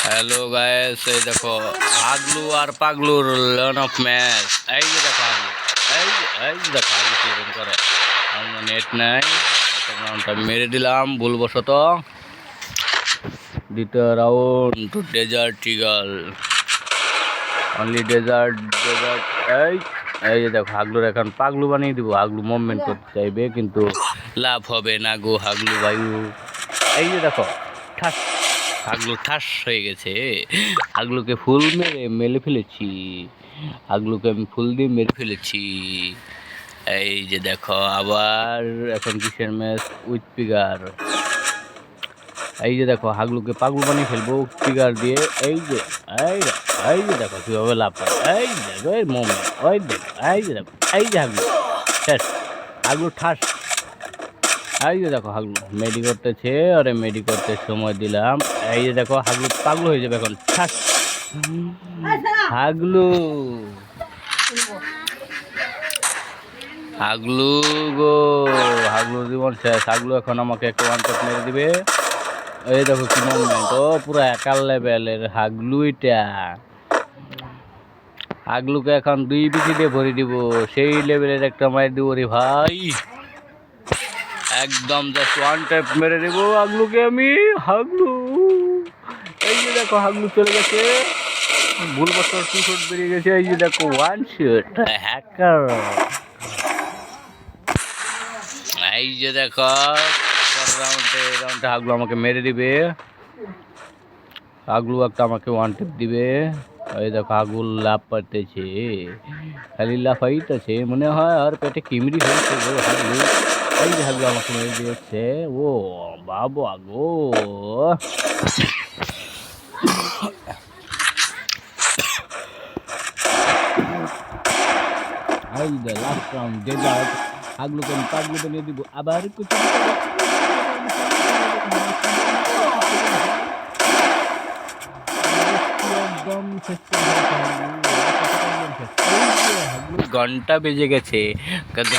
Hello guys, এই দেখো হাগলু আর পাগলুর learn of match. এই যে দেখো হাগলু, এই যে দেখো হাগলু কিরকম করে। আমার নেট নাই, রাউন্ডটা মেরে দিলাম ভুলবশত। দ্বিতীয় round Desert Eagle, only Desert. এই এই যে দেখো হাগলুর এখন পাগলু বানিয়ে দিব। হাগলু মুভমেন্ট করতে চাইবে কিন্তু লাভ হবে না গো হাগলু বায়ু। এই যে দেখো ঠাস, হাগলু ঠাস হয়ে গেছে। হাগলুকে ফুল মেরে ফেলেছি। হাগলুকে আমি ফুল দিয়ে মেরে ফেলেছি। এই যে দেখো আবার এখন কিসের ম্যাচ উইথ পিগার। এই যে দেখো হাগলুকে পাগলু বানিয়ে ফেলবো পিগার দিয়ে। এই যে এই এই যে দেখো কিভাবে লাভ পায়। এই দেখো এই মোমেন্ট, ওই দেখো এই যে দেখো এই যে হাগলু শেষ। হাগলু ঠাস। এই যে দেখো হাগলু মেডি করতেছে, আরে মেডি করতে সময় দিলাম। এই যে দেখো হাগলু পাগলু হয়ে যাবে এখন ঠাস। হাগলু হাগলু গো, হাগলু জীবন শেষ। হাগলু এখন আমাকে একটা ওয়ান শট মেরে দিবে। এই দেখো কি মুভমেন্ট, ও পুরো একার লেভেলের হাগলু এটা। হাগলুকে এখন 2 পিসি দিয়ে ভরে দিব, সেই লেভেলের একটা মার দিব রে ভাই। একদম জাস্ট ওয়ান ট্যাপ মেরে দেবো হাগলুকে আমি। হাগলু এই যে দেখো হাগলু চলে গেছে, ভুলবশত 2 শট বেরিয়ে গেছে। এই যে দেখো ওয়ান শট হ্যাকার। এই যে দেখো রাউন্ডে হাগলু আমাকে মেরে দিবে। হাগলু একটা আমাকে ওয়ান ট্যাপ দিবে। এই দেখো হাগলু লাভ পাইতেছে, খালি লাফাইতেছে মনে হয় আর পেটে কিমড়ি হয়েছে হাগলু। এই যে হাগলু আমাকে মেরে দিয়েছে। ও বাবা গো, এই যে লাস্ট রাউন্ড ডেজার্ট। হাগলুকে আমি পাগলু বানিয়ে দিব আবার কিছু। ঘন্টা বেজে গেছে, ঘন্টা